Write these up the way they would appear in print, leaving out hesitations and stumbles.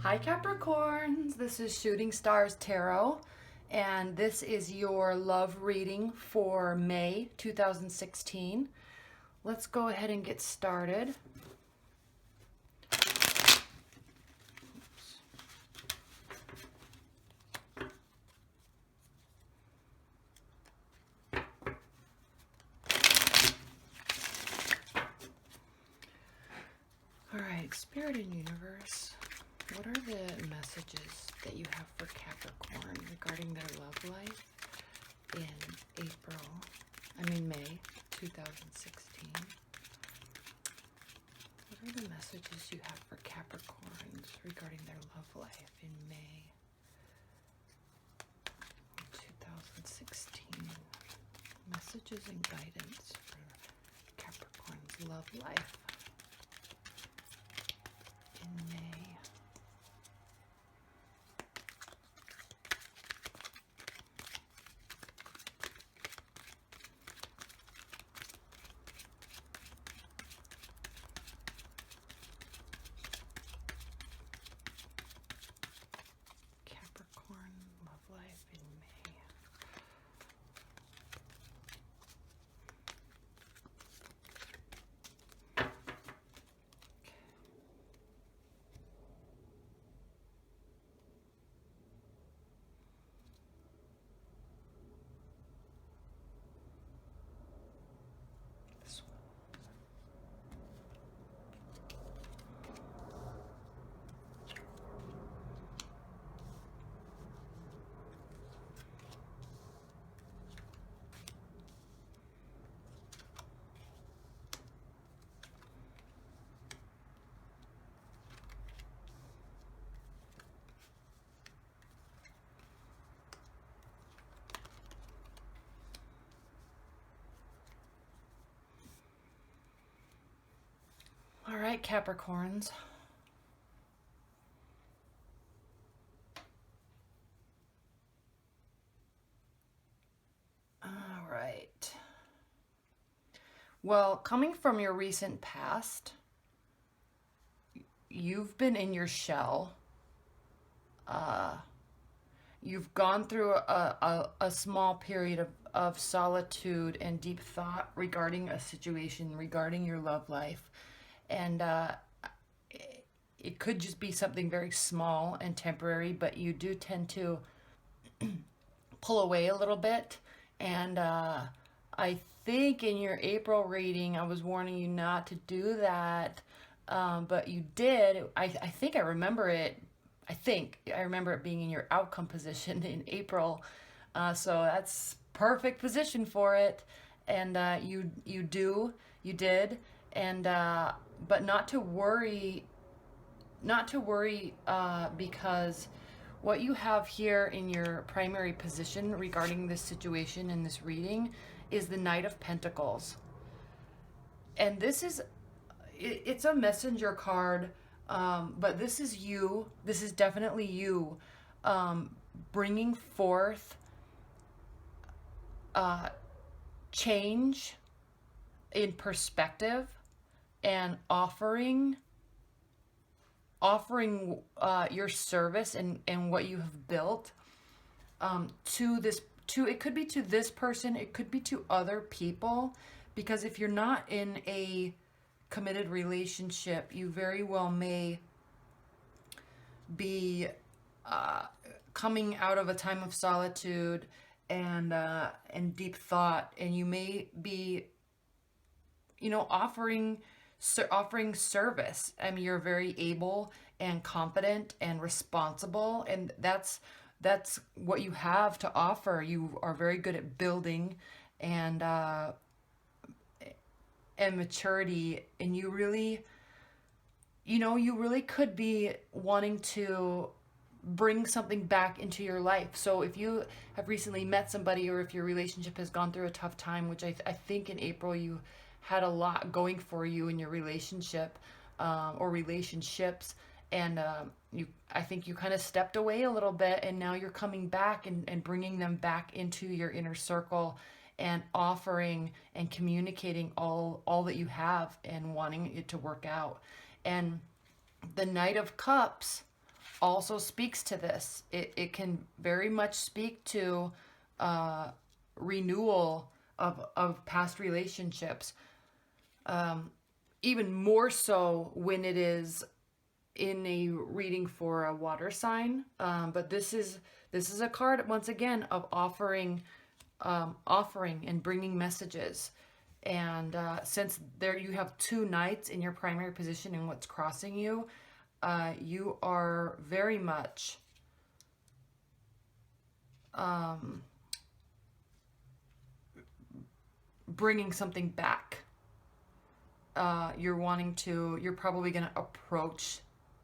Hi Capricorns, this is Shooting Stars Tarot, and this is your love reading for May 2016. Let's go ahead and get started. All right, Spirit and Universe, what are the messages that you have for Capricorn regarding their love life in May 2016? What are the messages you have for Capricorns regarding their love life in May 2016? Messages and guidance for Capricorn's love life in May. Capricorn love life in May. This one. All right, Capricorns. All right. Well, coming from your recent past, you've been in your shell. You've gone through a small period of solitude and deep thought regarding a situation, regarding your love life. And it could just be something very small and temporary, but you do tend to pull away a little bit. And I think in your April reading, I was warning you not to do that, but you did. I think I remember it. I remember it being in your outcome position in April, so that's perfect position for it. And you did, and but not to worry, because what you have here in your primary position regarding this situation in this reading is the Knight of Pentacles. And it's a messenger card, but this is you. This is definitely you bringing forth change in perspective and offering your service and what you have built it could be to this person, it could be to other people, because if you're not in a committed relationship, you very well may be coming out of a time of solitude and deep thought, and you may be offering service. I mean, you're very able and competent and responsible, and that's what you have to offer. You are very good at building and maturity, and you really could be wanting to bring something back into your life. So if you have recently met somebody, or if your relationship has gone through a tough time, which I think in April you had a lot going for you in your relationship, or relationships, and I think you kind of stepped away a little bit, and now you're coming back and bringing them back into your inner circle, and offering and communicating all that you have and wanting it to work out. And the Knight of Cups also speaks to this. It can very much speak to uh, renewal of past relationships, even more so when it is in a reading for a water sign. But this is a card once again of offering and bringing messages. And since there you have two knights in your primary position and what's crossing you, you are very much bringing something back. You're probably going to approach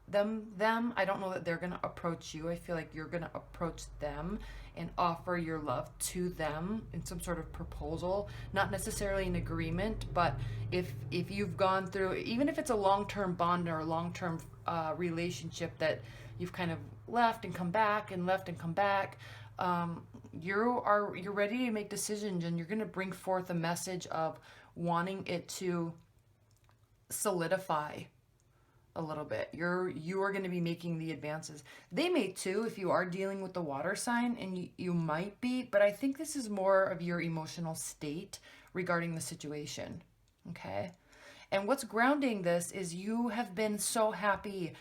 them. I don't know that they're going to approach you. I feel like you're going to approach them and offer your love to them in some sort of proposal, not necessarily an agreement, but if you've gone through, even if it's a long-term bond or a long-term relationship that you've kind of left and come back and left and come back, you're ready to make decisions, and you're going to bring forth a message of wanting it to solidify a little bit. You are going to be making the advances. They may too, if you are dealing with the water sign, and you might be, but I think this is more of your emotional state regarding the situation. Okay. And what's grounding this is you have been so happy.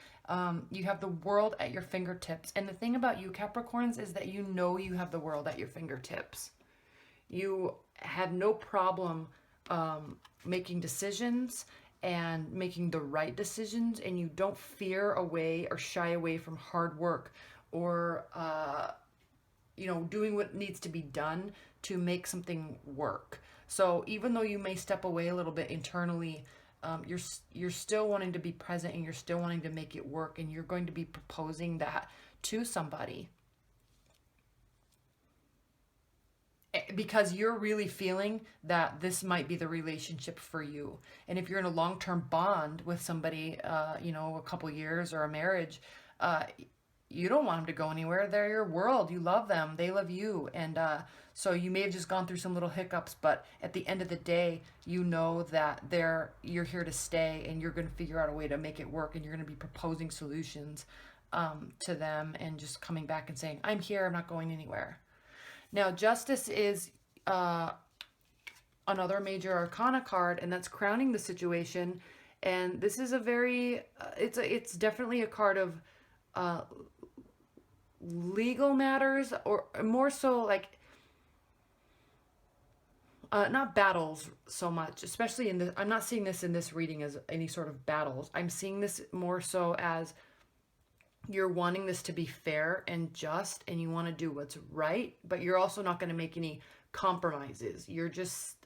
You have the world at your fingertips. And the thing about you, Capricorns, is that you know you have the world at your fingertips. You have no problem making decisions and making the right decisions, and you don't fear away or shy away from hard work or doing what needs to be done to make something work. So even though you may step away a little bit internally, you're still wanting to be present, and you're still wanting to make it work, and you're going to be proposing that to somebody because you're really feeling that this might be the relationship for you. And if you're in a long-term bond with somebody, a couple years or a marriage, you don't want them to go anywhere. They're your world. You love them. They love you. And so you may have just gone through some little hiccups, but at the end of the day, you know that you're here to stay, and you're going to figure out a way to make it work, and you're going to be proposing solutions to them, and just coming back and saying, I'm here. I'm not going anywhere. Now, Justice is another major arcana card, and that's crowning the situation. And this is a very, it's definitely a card of legal matters, or more so like not battles so much, especially I'm not seeing this in this reading as any sort of battles. I'm seeing this more so as you're wanting this to be fair and just, and you want to do what's right, but you're also not going to make any compromises. You're just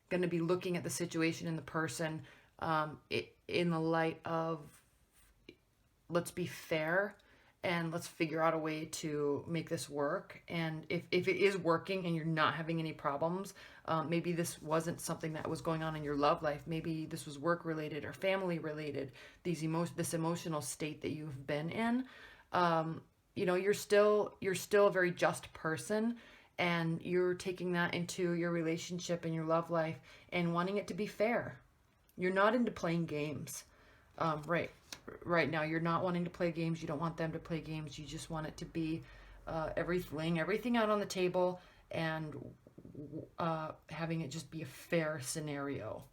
going to be looking at the situation and the person in the light of, let's be fair and let's figure out a way to make this work. And if it is working and you're not having any problems, maybe this wasn't something that was going on in your love life. Maybe this was work related or family related, this emotional state that you've been in. You're still a very just person, and you're taking that into your relationship and your love life and wanting it to be fair. You're not into playing games. Right now, you're not wanting to play games. You don't want them to play games. You just want it to be everything out on the table, and having it just be a fair scenario.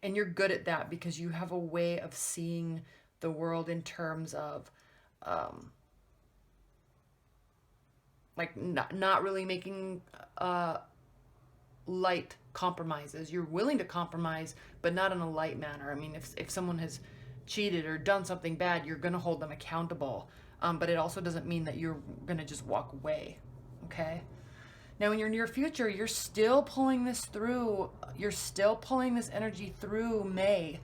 And you're good at that because you have a way of seeing the world in terms of not really making light compromises. You're willing to compromise, but not in a light manner. I mean, if someone has cheated or done something bad, you're going to hold them accountable. But it also doesn't mean that you're going to just walk away. Okay? Now, in your near future, you're still pulling this through. You're still pulling this energy through May.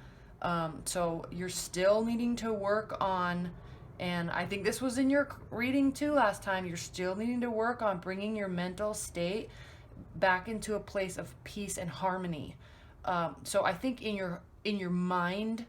So you're still needing to work on, and I think this was in your reading too last time, you're still needing to work on bringing your mental state back into a place of peace and harmony. So I think in your mind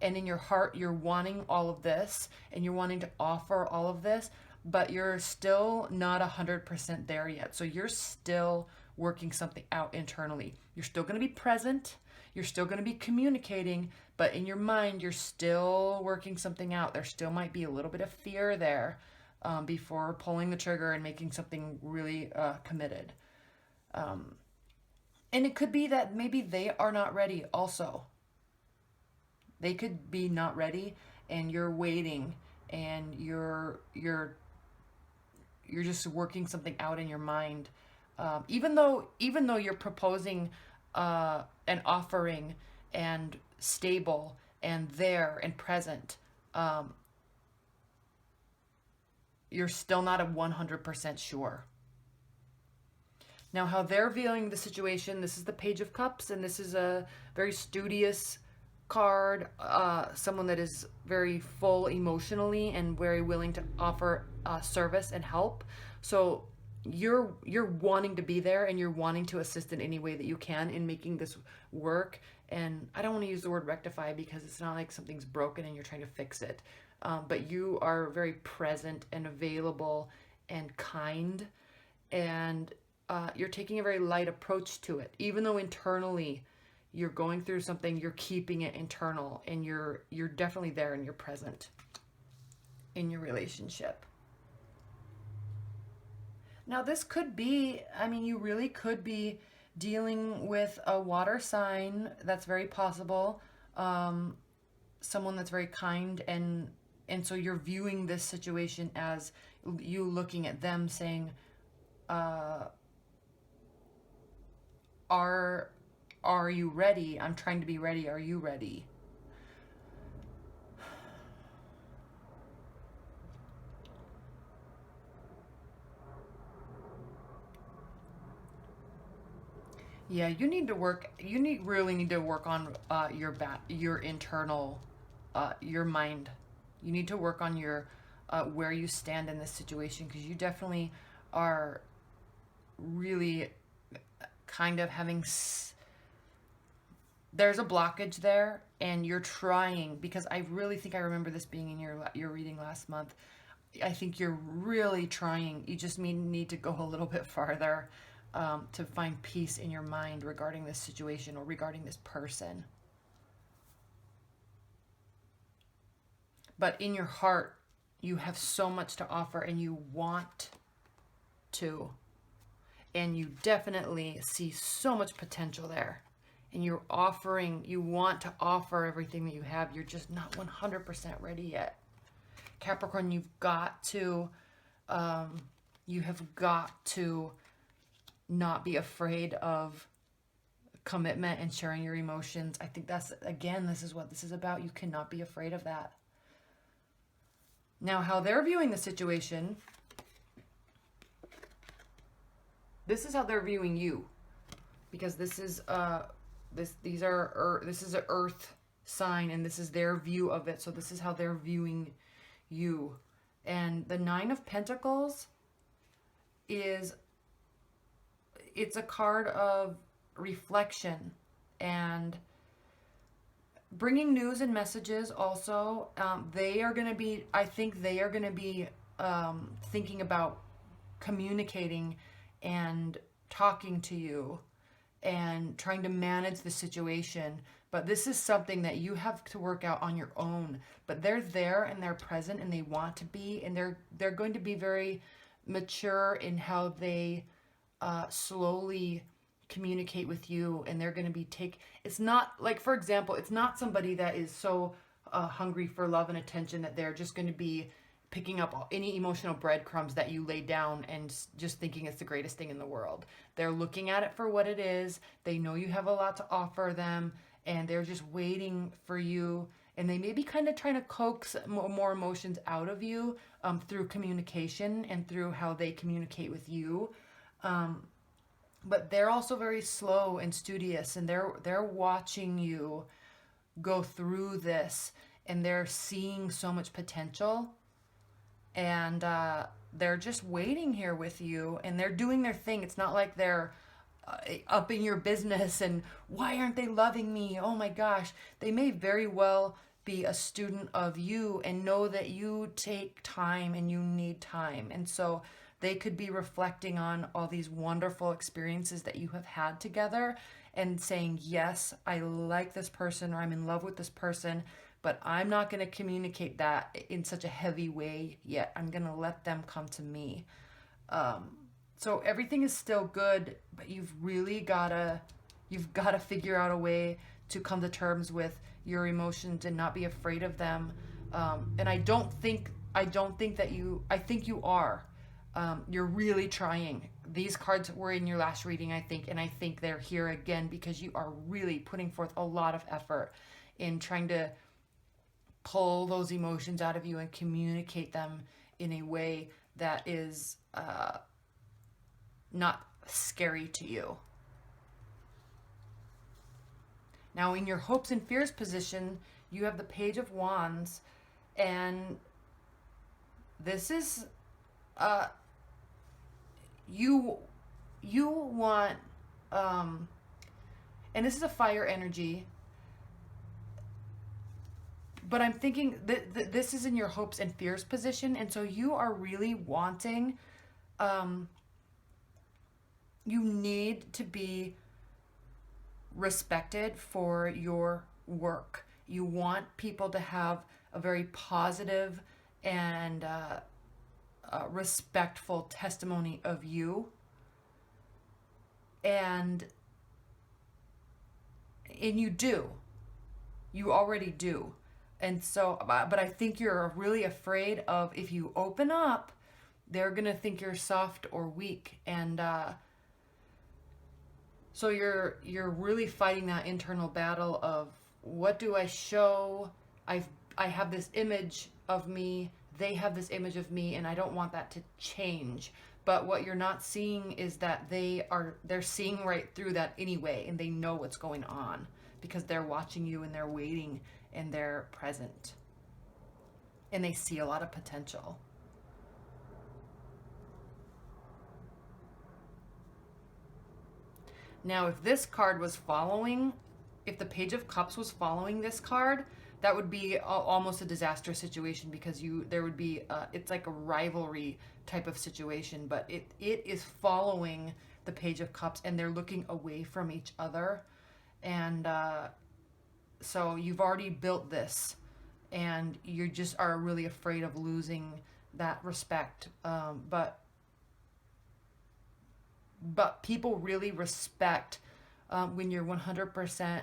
and in your heart, you're wanting all of this, and you're wanting to offer all of this, but you're still not 100% there yet. So you're still working something out internally. You're still going to be present. You're still going to be communicating, but in your mind, you're still working something out. There still might be a little bit of fear there before pulling the trigger and making something really committed. And it could be that maybe they are not ready also. They could be not ready and you're waiting and you're just working something out in your mind. Even though you're proposing an offering and stable and there and present, you're still not a 100% sure. Now, how they're viewing the situation, this is the Page of Cups, and this is a very studious card, someone that is very full emotionally and very willing to offer service and help. So you're wanting to be there and you're wanting to assist in any way that you can in making this work. And I don't want to use the word rectify because it's not like something's broken and you're trying to fix it. But you are very present and available and kind, and you're taking a very light approach to it. Even though internally you're going through something, you're keeping it internal, and you're definitely there and you're present in your relationship. Now this could be, I mean, you really could be dealing with a water sign. That's very possible. Someone that's very kind, and so you're viewing this situation as you looking at them saying, are you ready? I'm trying to be ready. Are you ready? Yeah, you need to work. Really need to work on your internal, your mind. You need to work on your where you stand in this situation, because you definitely are really kind of having. There's a blockage there, and you're trying, because I really think I remember this being in your reading last month. I think you're really trying. You just need to go a little bit farther to find peace in your mind regarding this situation or regarding this person. But in your heart, you have so much to offer and you want to. And you definitely see so much potential there. And you want to offer everything that you have. You're just not 100% ready yet. Capricorn, you have got to not be afraid of commitment and sharing your emotions. I think this is what this is about. You cannot be afraid of that. Now, how they're viewing the situation, this is how they're viewing you, because this is this is an earth sign, and this is their view of it. So this is how they're viewing you. And the Nine of Pentacles it's a card of reflection and bringing news and messages. Also, I think they are going to be thinking about communicating and talking to you and trying to manage the situation. But this is something that you have to work out on your own. But they're there and they're present and they want to be, and they're going to be very mature in how they slowly communicate with you, and they're going to be it's not like, for example, it's not somebody that is so hungry for love and attention that they're just going to be picking up any emotional breadcrumbs that you lay down and just thinking it's the greatest thing in the world. They're looking at it for what it is. They know you have a lot to offer them, and they're just waiting for you. And they may be kind of trying to coax more emotions out of you through communication and through how they communicate with you. But they're also very slow and studious, and they're watching you go through this, and they're seeing so much potential, and they're just waiting here with you, and they're doing their thing. It's not like they're up in your business and why aren't they loving me? Oh my gosh. They may very well be a student of you and know that you take time and you need time. And so they could be reflecting on all these wonderful experiences that you have had together, and saying, yes, I like this person or I'm in love with this person, but I'm not going to communicate that in such a heavy way yet. I'm going to let them come to me. So everything is still good, but you've got to figure out a way to come to terms with your emotions and not be afraid of them. And I don't think that I think you are. You're really trying. These cards were in your last reading, I think, and I think they're here again because you are really putting forth a lot of effort in trying to pull those emotions out of you and communicate them in a way that is not scary to you. Now, in your hopes and fears position, you have the Page of Wands, and this is you want and this is a fire energy, but I'm thinking that this is in your hopes and fears position, and so you are really wanting you need to be respected for your work. You want people to have a very positive and respectful testimony of you, and you already do. And so, but I think you're really afraid of, if you open up, they're gonna think you're soft or weak, and so you're really fighting that internal battle of, what do I show? I have this image of me, they have this image of me, and I don't want that to change. But what you're not seeing is that they're seeing right through that anyway, and they know what's going on because they're watching you and they're waiting and they're present. And they see a lot of potential. Now, if this card was following, if the Page of Cups was following this card, that would be almost a disastrous situation, because there would be it's like a rivalry type of situation, but it is following the Page of Cups, and they're looking away from each other, and so you've already built this, and you just are really afraid of losing that respect, but people really respect when you're 100%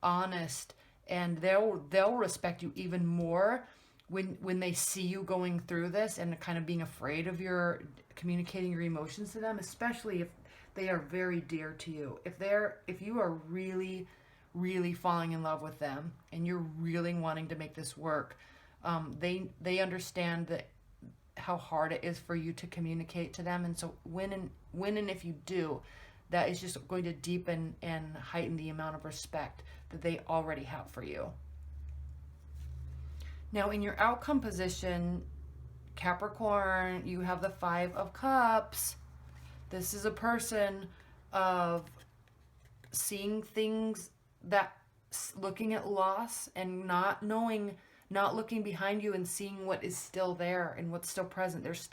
honest, and they'll respect you even more when they see you going through this and kind of being afraid of your communicating your emotions to them, especially if they are very dear to you. If you are really, really falling in love with them and you're really wanting to make this work, they understand that how hard it is for you to communicate to them, and so when and if you do, that is just going to deepen and heighten the amount of respect that they already have for you. Now, in your outcome position, Capricorn, you have the Five of Cups. This is a person of seeing things, that looking at loss and not looking behind you and seeing what is still there and what's still present. There's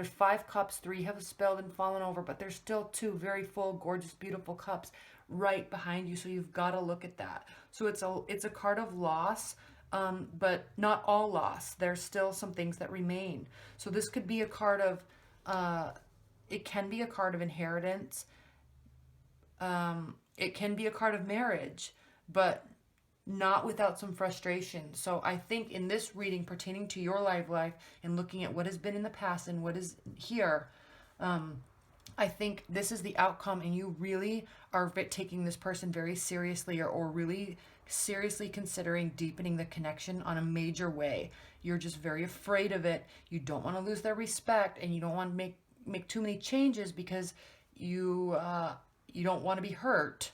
5 cups, 3 have spilled and fallen over, but there's still 2 very full, gorgeous, beautiful cups right behind you. So you've got to look at that. So it's a card of loss, but not all loss. There's still some things that remain. So this could be a card of, it can be a card of inheritance. It can be a card of marriage, but not without some frustration. So I think in this reading pertaining to your life and looking at what has been in the past and what is here, I think this is the outcome, and you really are taking this person very seriously, or really seriously considering deepening the connection on a major way. You're just very afraid of it. You don't want to lose their respect, and you don't want to make too many changes because you don't want to be hurt.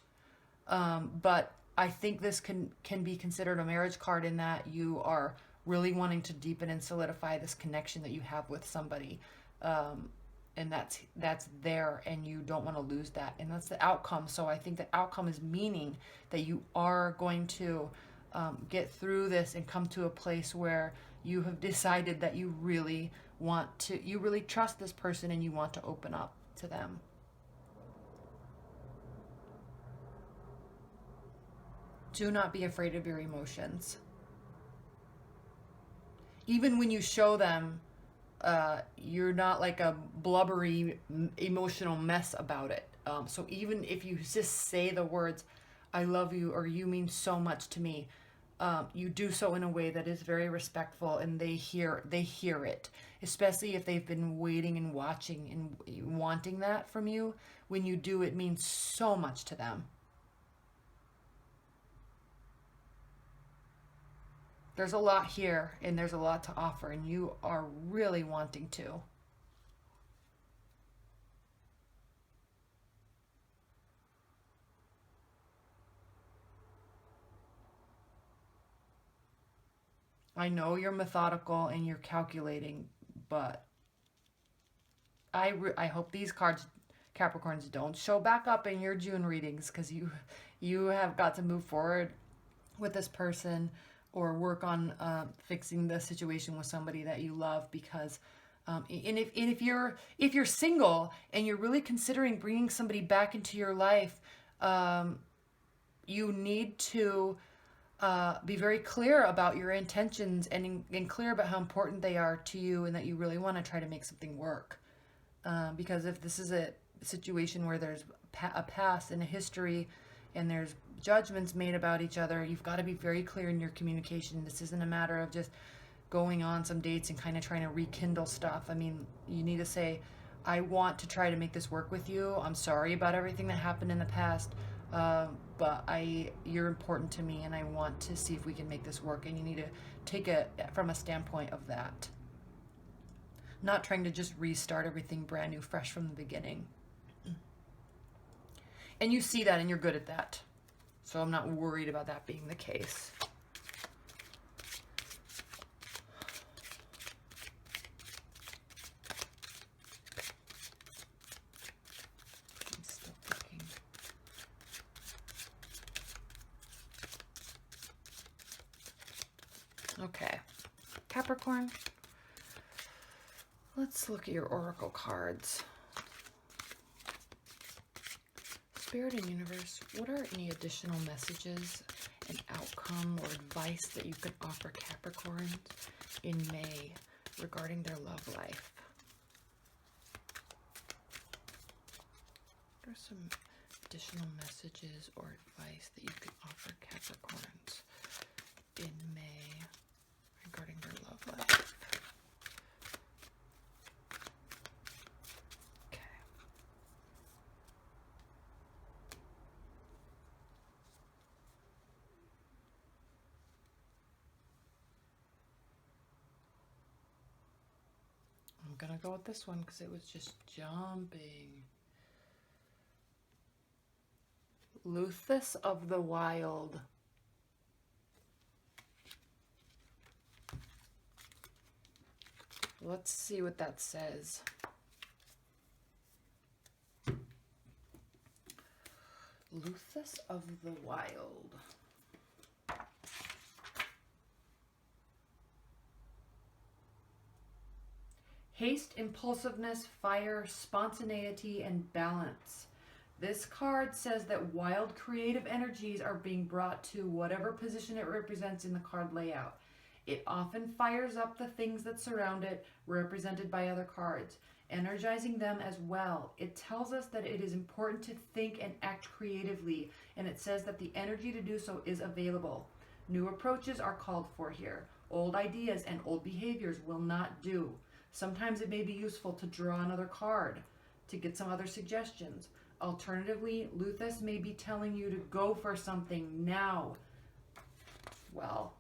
But I think this can be considered a marriage card, in that you are really wanting to deepen and solidify this connection that you have with somebody. And that's there, and you don't want to lose that. And that's the outcome. So I think the outcome is meaning that you are going to get through this and come to a place where you have decided that you really trust this person and you want to open up to them. Do not be afraid of your emotions. Even when you show them, you're not like a blubbery emotional mess about it. So even if you just say the words, I love you, or you mean so much to me, you do so in a way that is very respectful, and they hear it, especially if they've been waiting and watching and wanting that from you. When you do, it means so much to them. There's a lot here, and there's a lot to offer, and you are really wanting to. I know you're methodical and you're calculating, but I hope these cards, Capricorns, don't show back up in your June readings, because you have got to move forward with this person, or work on fixing the situation with somebody that you love. Because if you're single and you're really considering bringing somebody back into your life, you need to be very clear about your intentions, and clear about how important they are to you, and that you really want to try to make something work. Because if this is a situation where there's a past and a history, and there's judgments made about each other, you've got to be very clear in your communication. This isn't a matter of just going on some dates and kind of trying to rekindle stuff. I mean, you need to say, I want to try to make this work with you. I'm sorry about everything that happened in the past, but you're important to me, and I want to see if we can make this work. And you need to take it from a standpoint of that, not trying to just restart everything brand new, fresh from the beginning. And you see that, and you're good at that. So I'm not worried about that being the case. I'm still thinking. Okay. Capricorn, let's look at your oracle cards. Spirit and universe, what are any additional messages and outcome or advice that you could offer Capricorns in May regarding their love life? What are some additional messages or advice that you could offer Capricorns in May regarding their love life? I'm gonna go with this one because it was just jumping. Luthus of the Wild. Let's see what that says. Luthus of the Wild. Haste, impulsiveness, fire, spontaneity, and balance. This card says that wild creative energies are being brought to whatever position it represents in the card layout. It often fires up the things that surround it, represented by other cards, energizing them as well. It tells us that it is important to think and act creatively, and it says that the energy to do so is available. New approaches are called for here. Old ideas and old behaviors will not do. Sometimes it may be useful to draw another card to get some other suggestions. Alternatively, Luthus may be telling you to go for something now. Well,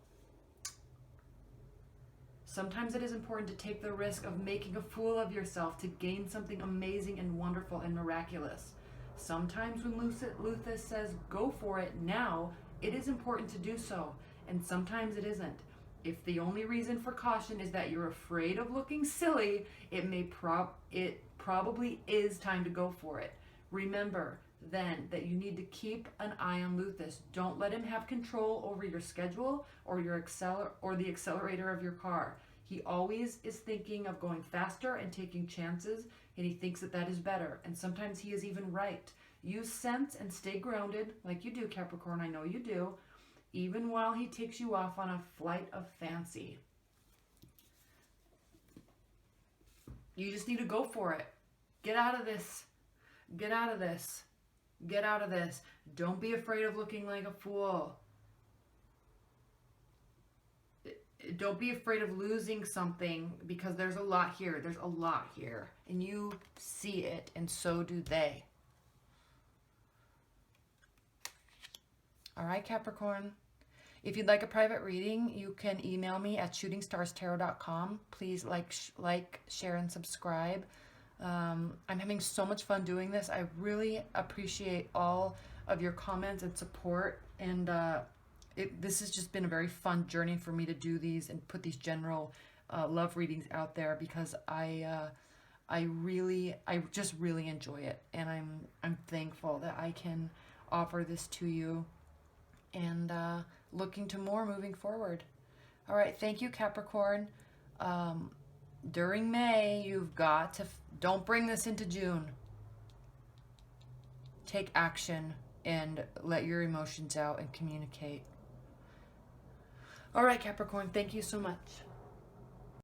sometimes it is important to take the risk of making a fool of yourself to gain something amazing and wonderful and miraculous. Sometimes when Luthus says go for it now, it is important to do so, and sometimes it isn't. If the only reason for caution is that you're afraid of looking silly, it probably is time to go for it. Remember then that you need to keep an eye on Luthus. Don't let him have control over your schedule or the accelerator of your car. He always is thinking of going faster and taking chances, and he thinks that is better. And sometimes he is even right. Use sense and stay grounded, like you do, Capricorn. I know you do. even while he takes you off on a flight of fancy. You just need to go for it. Get out of this. Get out of this. Get out of this. Don't be afraid of looking like a fool. Don't be afraid of losing something, because there's a lot here. There's a lot here. And you see it, and so do they. All right, Capricorn. If you'd like a private reading, you can email me at shootingstartarot.com. Please like, share, and subscribe. I'm having so much fun doing this. I really appreciate all of your comments and support. And this has just been a very fun journey for me to do these and put these general love readings out there, because I just really enjoy it, and I'm thankful that I can offer this to you, and looking to more moving forward. All right, thank you, Capricorn. During May, you've got to don't bring this into June. Take action and let your emotions out and communicate. All right, Capricorn, thank you so much.